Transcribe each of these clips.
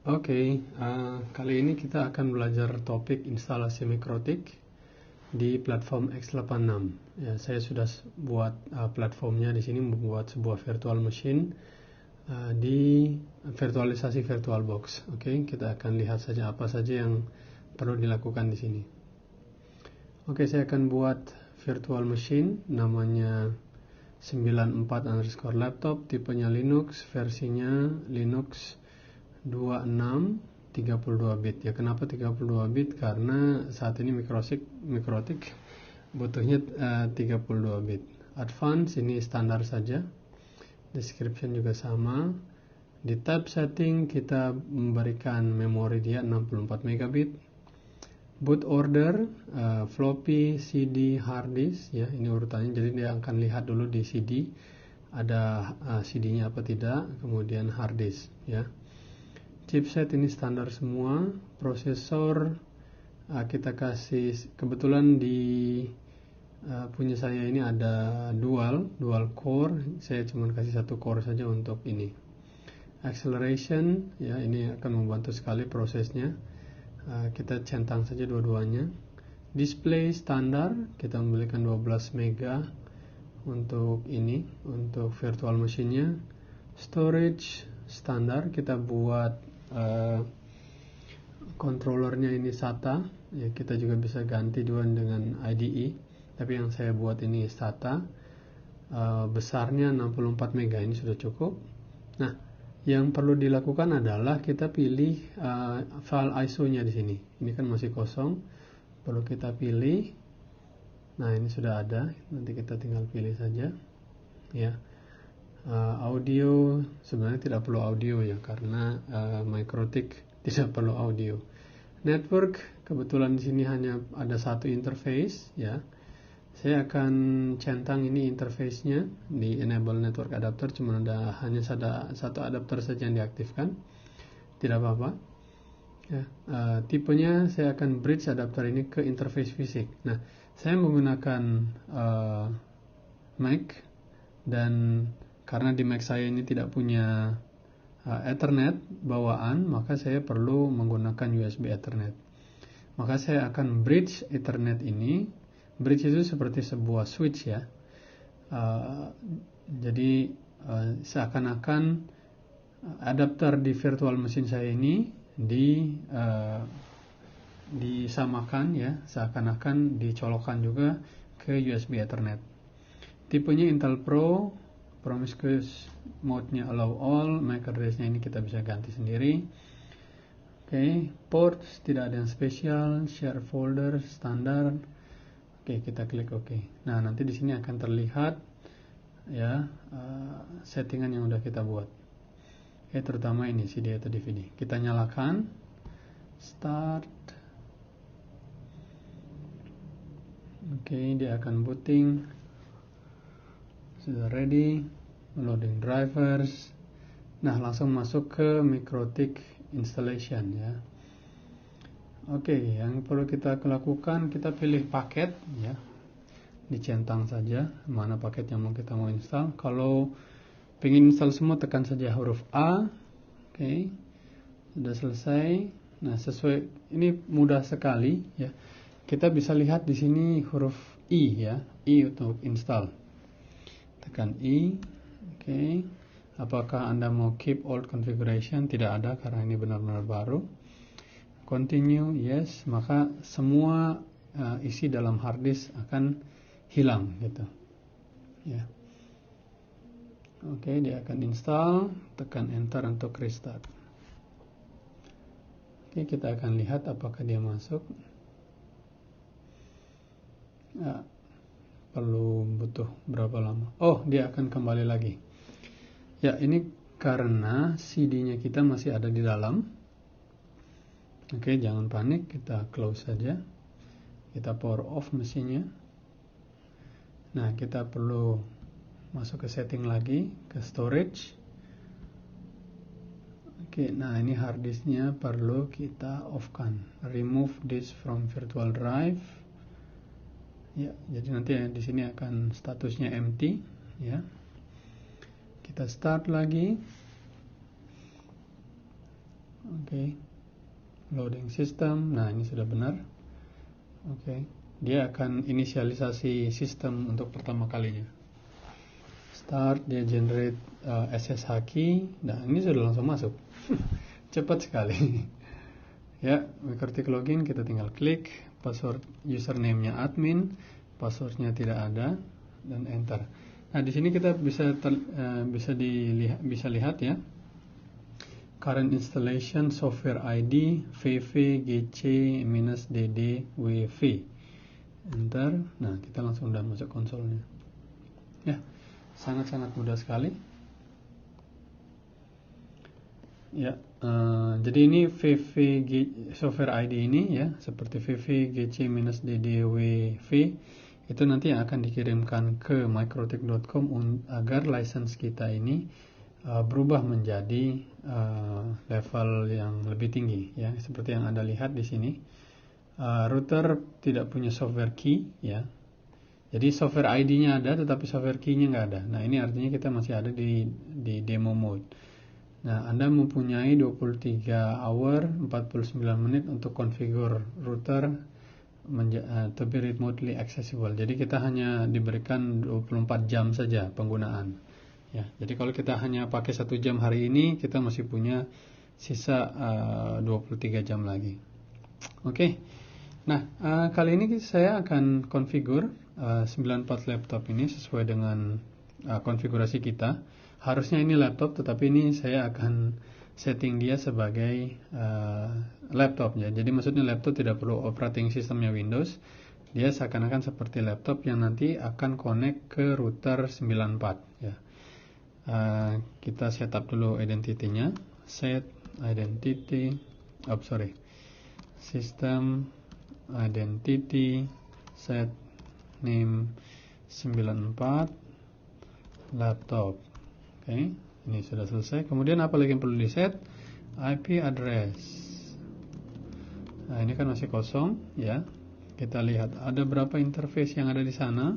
Oke, kali ini kita akan belajar topik instalasi mikrotik di platform x86. Ya, saya sudah buat platformnya di sini, membuat sebuah virtual machine di virtualisasi VirtualBox. Oke, kita akan lihat saja apa saja yang perlu dilakukan di sini. Oke, saya akan buat virtual machine namanya 94_laptop, tipenya Linux, versinya Linux 26 32 bit. Ya, kenapa 32 bit? Karena saat ini mikrotik butuhnya 32 bit. Advance ini standar saja. Description juga sama. Di tab setting kita memberikan memori dia 64 megabit. Boot order, floppy, CD, hard disk, ya, ini urutannya. Jadi dia akan lihat dulu di CD ada CD-nya apa tidak, kemudian hard disk, ya. Chipset ini standar semua. Prosesor kita kasih, kebetulan di punya saya ini ada dual core. Saya cuma kasih satu core saja untuk ini. Acceleration, ya, ini akan membantu sekali prosesnya. Kita centang saja dua-duanya. Display standar, kita membelikan 12 mega untuk ini, untuk virtual machine-nya. Storage standar, kita buat controllernya ini SATA, ya, kita juga bisa ganti dengan IDE, tapi yang saya buat ini SATA. Besarnya 64 mega, ini sudah cukup. Nah, yang perlu dilakukan adalah kita pilih file ISO-nya di sini. Ini kan masih kosong, perlu kita pilih. Nah, ini sudah ada, nanti kita tinggal pilih saja, ya. Audio sebenarnya tidak perlu audio, ya, karena mikrotik tidak perlu audio. Network, kebetulan di sini hanya ada satu interface, ya. Saya akan centang ini interface-nya di enable network adapter, cuma hanya satu adapter saja yang diaktifkan, tidak apa-apa, ya. Tipenya saya akan bridge adapter ini ke interface fisik. Nah, saya menggunakan Mac, dan karena di Mac saya ini tidak punya Ethernet bawaan, maka saya perlu menggunakan USB Ethernet. Maka saya akan bridge Ethernet ini. Bridge itu seperti sebuah switch, ya. Jadi seakan-akan adapter di virtual machine saya ini disamakan, ya, seakan-akan dicolokkan juga ke USB Ethernet. Tipenya Intel Pro, promiscuous mode-nya allow all, MAC address-nya ini kita bisa ganti sendiri. Oke, ports tidak ada yang spesial, share folder standar. Oke, kita klik OK. Nah, nanti di sini akan terlihat, ya, settingan yang udah kita buat. Oke, terutama ini CD atau DVD. Kita nyalakan, start. Oke, dia akan booting. Sudah ready, loading drivers. Nah, langsung masuk ke mikrotik installation, ya. Oke, yang perlu kita lakukan, kita pilih paket, ya. Dicentang saja mana paket yang kita mau install. Kalau pengen install semua, tekan saja huruf A. Oke, sudah selesai. Nah, sesuai, ini mudah sekali, ya. Kita bisa lihat di sini huruf I, ya, I untuk install. Tekan I. Oke. Apakah Anda mau keep old configuration? Tidak ada, karena ini benar-benar baru. Continue, yes. Maka semua isi dalam hard disk akan hilang, gitu, ya. Oke, dia akan install. Tekan enter untuk restart. Oke, kita akan lihat apakah dia masuk. Ya, butuh berapa lama? Oh, dia akan kembali lagi. Ya, ini karena CD-nya kita masih ada di dalam. Oke, jangan panik, kita close saja. Kita power off mesinnya. Nah, kita perlu masuk ke setting lagi, ke storage. Oke, nah ini hard disk-nya perlu kita off-kan. Remove disk from virtual drive. Ya, jadi nanti di sini akan statusnya empty, ya. Kita start lagi. Oke. Loading system. Nah, ini sudah benar. Oke. Dia akan inisialisasi sistem untuk pertama kalinya. Start, dia generate SSH key. Nah, ini sudah langsung masuk. Cepat sekali. Ya, MikroTik login, kita tinggal klik. Password username-nya admin, passwordnya tidak ada, dan enter. Nah, di sini kita bisa lihat ya. Current installation software ID vv-gc-dd-wv. Enter. Nah, kita langsung udah masuk konsolnya. Ya, sangat-sangat mudah sekali. Ya, jadi ini vv software ID ini ya, seperti vv-gc-ddwv itu nanti yang akan dikirimkan ke mikrotik.com agar license kita ini berubah menjadi level yang lebih tinggi ya, seperti yang Anda lihat di sini. Router tidak punya software key ya. Jadi software ID-nya ada tetapi software key-nya nggak ada. Nah, ini artinya kita masih ada di demo mode. Nah, Anda mempunyai 23 hour 49 menit untuk configure router to be remotely accessible. Jadi kita hanya diberikan 24 jam saja penggunaan. Ya, jadi kalau kita hanya pakai 1 jam hari ini, kita masih punya sisa 23 jam lagi. Oke. Nah, kali ini saya akan configure 94 laptop ini sesuai dengan konfigurasi kita. Harusnya ini laptop, tetapi ini saya akan setting dia sebagai laptop ya. Jadi maksudnya laptop tidak perlu operating sistemnya Windows. Dia seakan-akan seperti laptop yang nanti akan connect ke router 94 ya. Kita setup dulu identity-nya. Set identity, system identity, set name 94 laptop. Oke, ini sudah selesai. Kemudian apa lagi yang perlu di set? IP address. Nah, ini kan masih kosong ya. Kita lihat ada berapa interface yang ada di sana.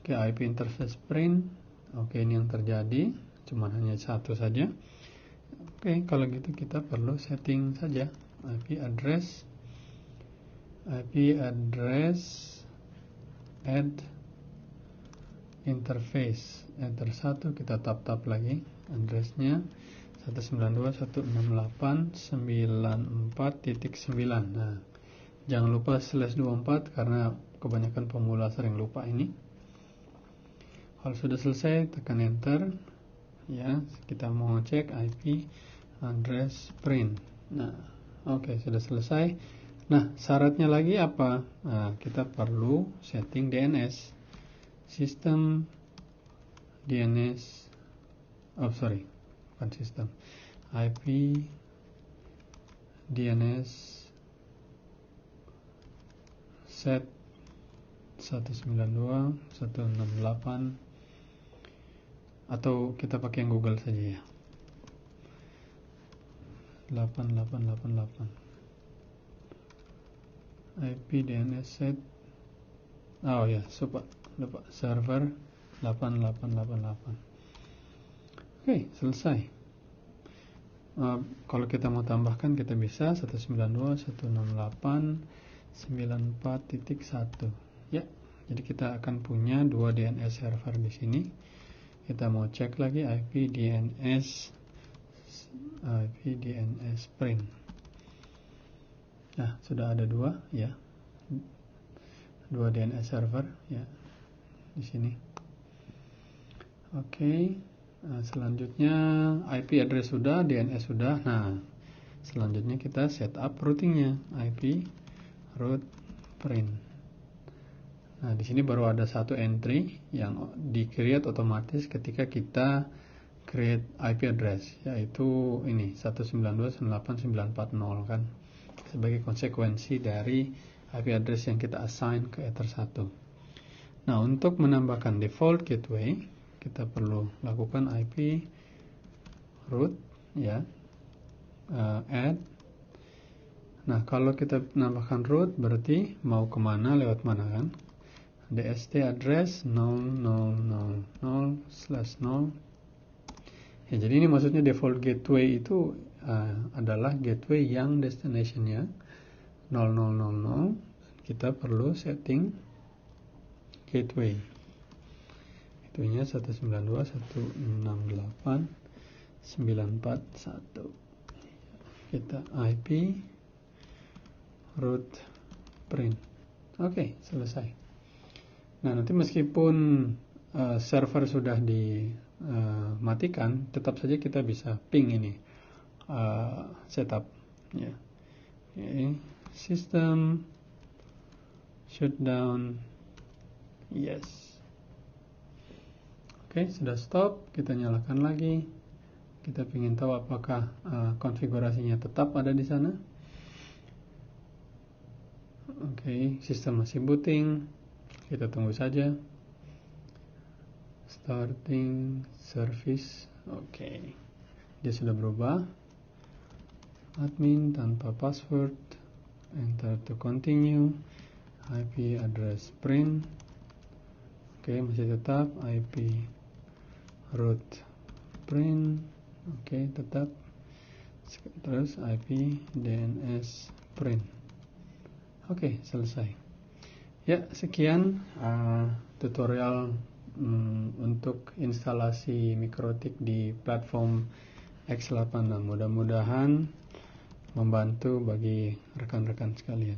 Oke, IP interface print. Oke, ini yang terjadi. Cuma hanya satu saja. Oke, kalau gitu kita perlu setting saja IP address add interface. Enter 1, kita tap lagi addressnya 192.168.94.9. Nah, jangan lupa /24 karena kebanyakan pemula sering lupa ini. Kalau sudah selesai, tekan enter ya. Kita mau cek IP address print. Nah, oke, sudah selesai. Nah, syaratnya lagi apa? Nah, kita perlu setting DNS. Sistem DNS, bukan sistem, IP DNS set 192.168, atau kita pakai yang Google saja ya, 8888. IP DNS set, oh ya, lupa server 8888. Oke, selesai. Kalau kita mau tambahkan, kita bisa 192.168.94.1 ya. Jadi kita akan punya 2 DNS server di sini. Kita mau cek lagi IP DNS print. Nah, sudah ada 2 ya, 2 DNS server ya di sini. Oke, selanjutnya IP address sudah, DNS sudah. Nah, selanjutnya kita setup routingnya, IP route print. Nah, di sini baru ada satu entry yang di-create otomatis ketika kita create IP address, yaitu ini 192.168.940 kan, sebagai konsekuensi dari IP address yang kita assign ke Ether 1. Nah, untuk menambahkan default gateway, kita perlu lakukan IP route ya, add. Nah, kalau kita menambahkan route berarti mau kemana, lewat mana kan? DST address 0000/0. Ya, jadi ini maksudnya default gateway itu adalah gateway yang destination-nya 0000. Kita perlu setting gateway. Gateway-nya 192.168.941. Kita IP root print. Oke, selesai. Nah, nanti meskipun server sudah dimatikan, tetap saja kita bisa ping ini setup ya. System shutdown, yes. Oke, sudah stop. Kita nyalakan lagi. Kita ingin tahu apakah konfigurasinya tetap ada di sana. Oke, sistem masih booting. Kita tunggu saja. Starting service. Oke, dia sudah berubah. Admin tanpa password. Enter to continue. IP address print. Oke, masih tetap IP root print. Oke, tetap. Terus IP DNS print. Oke, selesai. Ya, sekian tutorial untuk instalasi Mikrotik di platform X86. Mudah-mudahan membantu bagi rekan-rekan sekalian.